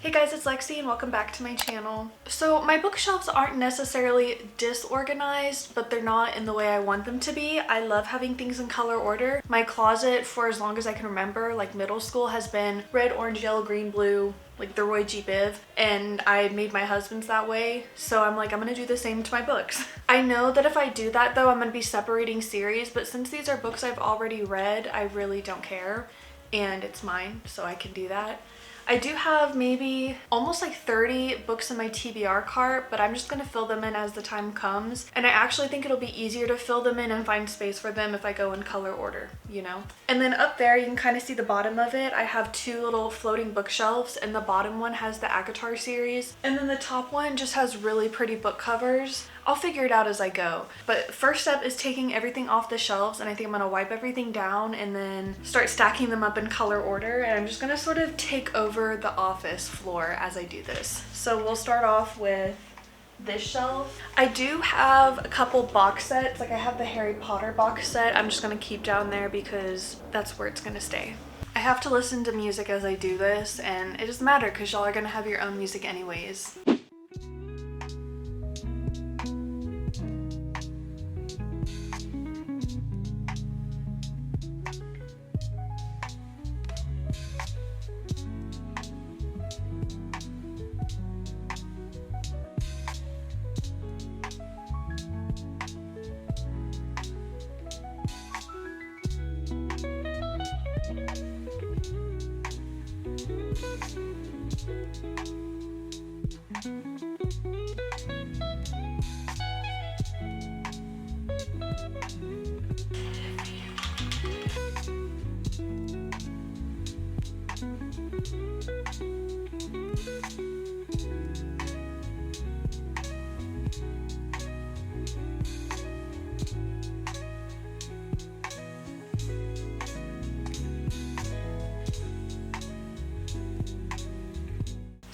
Hey guys, it's Lexi and welcome back to my channel. So my bookshelves aren't necessarily disorganized, but they're not in the way I want them to be. I love having things in color order. My closet for as long as I can remember, like middle school, has been red, orange, yellow, green, blue, like the Roy G. Biv, and I made my husband's that way. So I'm like, I'm gonna do the same to my books. I know that if I do that though, I'm gonna be separating series, but since these are books I've already read, I really don't care. And it's mine, so I can do that. I do have maybe almost like 30 books in my TBR cart, but I'm just gonna fill them in as the time comes. And I actually think it'll be easier to fill them in and find space for them if I go in color order, you know? And then up there, you can kind of see the bottom of it. I have two little floating bookshelves, and the bottom one has the ACOTAR series. And then the top one just has really pretty book covers. I'll figure it out as I go. But first step is taking everything off the shelves, and I think I'm gonna wipe everything down and then start stacking them up in color order. And I'm just gonna sort of take over the office floor as I do this. So we'll start off with this shelf. I do have a couple box sets. Like I have the Harry Potter box set. I'm just gonna keep down there because that's where it's gonna stay. I have to listen to music as I do this, and it doesn't matter because y'all are gonna have your own music anyways.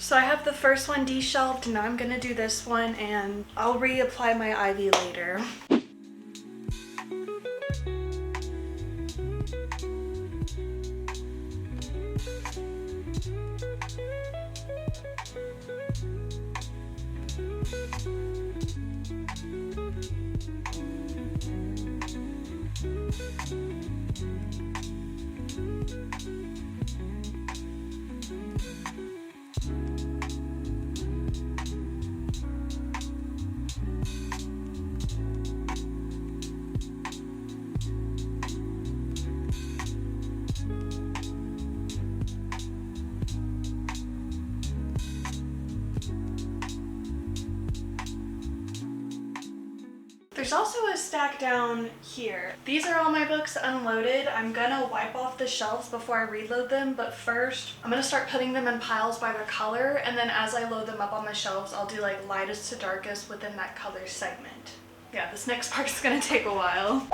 So I have the first one de-shelved, and now I'm gonna do this one, and I'll reapply my ivy later. There's also a stack down here. These are all my books unloaded. I'm gonna wipe off the shelves before I reload them, but first I'm gonna start putting them in piles by their color, and then as I load them up on the shelves, I'll do like lightest to darkest within that color segment. Yeah, this next part is gonna take a while.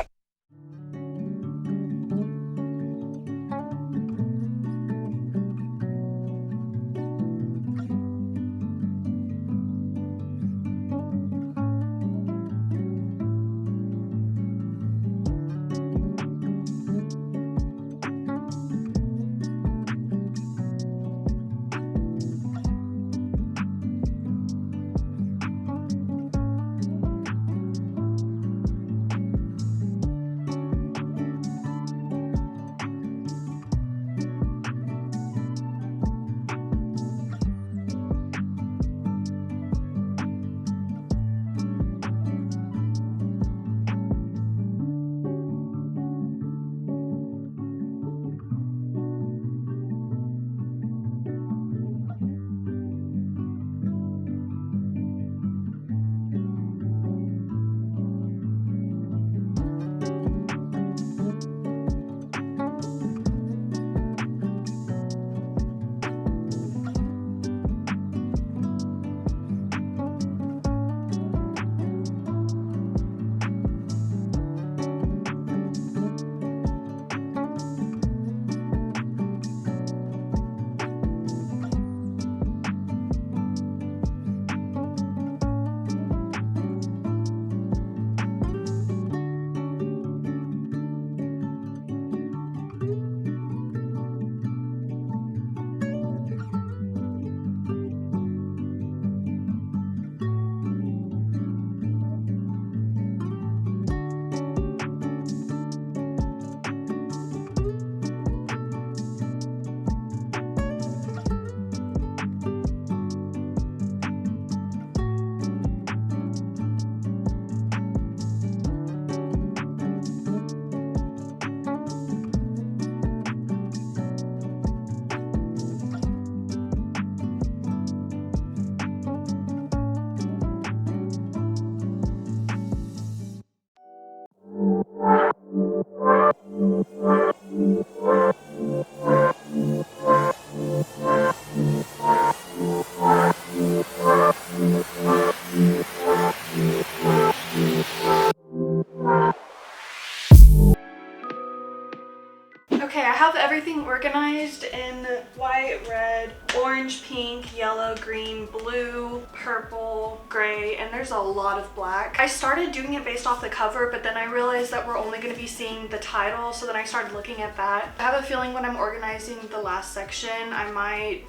in white, red, orange, pink, yellow, green, blue, purple, gray, and there's a lot of black. I started doing it based off the cover, but then I realized that we're only going to be seeing the title, so then I started looking at that. I have a feeling when I'm organizing the last section, I might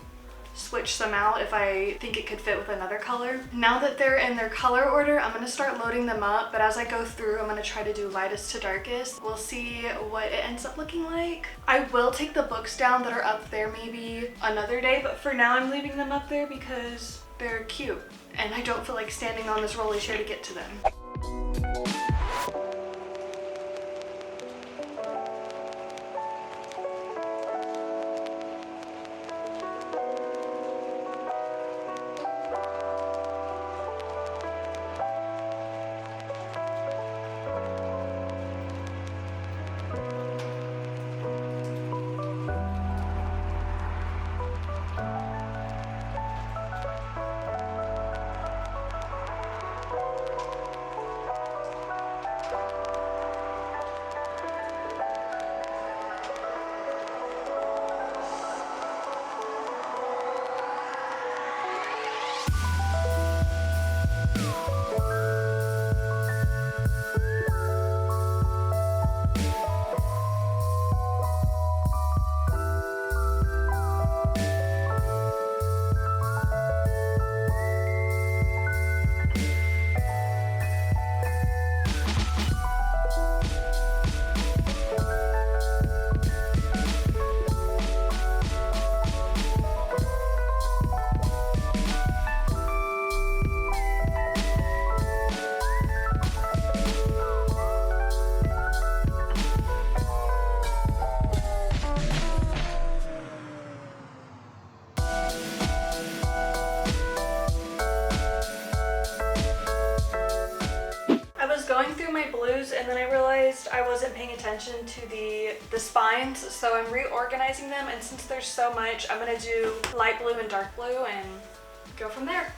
switch some out if I think it could fit with another color. Now that they're in their color order, I'm gonna start loading them up, but as I go through, I'm gonna try to do lightest to darkest. We'll see what it ends up looking like. I will take the books down that are up there maybe another day, but for now I'm leaving them up there because they're cute and I don't feel like standing on this rolly chair to get to them. Going through my blues and then I realized I wasn't paying attention to the spines, so I'm reorganizing them, and since there's so much, I'm gonna do light blue and dark blue and go from there.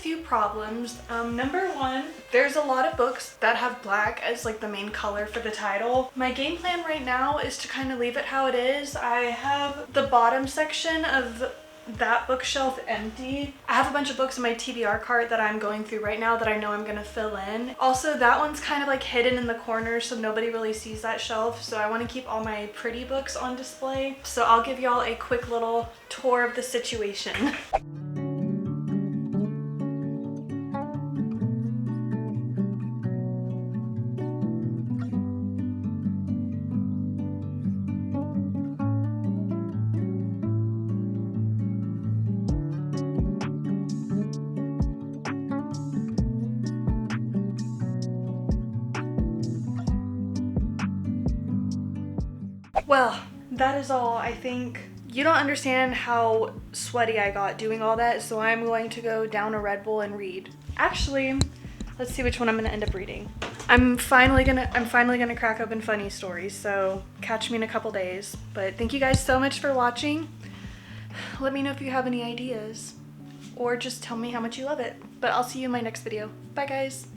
few problems. Number one, there's a lot of books that have black as like the main color for the title. My game plan right now is to kind of leave it how it is. I have the bottom section of that bookshelf empty. I have a bunch of books in my TBR cart that I'm going through right now that I know I'm gonna fill in. Also, that one's kind of like hidden in the corner so nobody really sees that shelf, so I want to keep all my pretty books on display. So I'll give y'all a quick little tour of the situation. Well, that is all. I think you don't understand how sweaty I got doing all that, so I'm going to go down a Red Bull and read. Actually, let's see which one I'm gonna end up reading. I'm finally gonna crack open funny stories, so catch me in a couple days. But thank you guys so much for watching. Let me know if you have any ideas, or just tell me how much you love it. But I'll see you in my next video. Bye guys.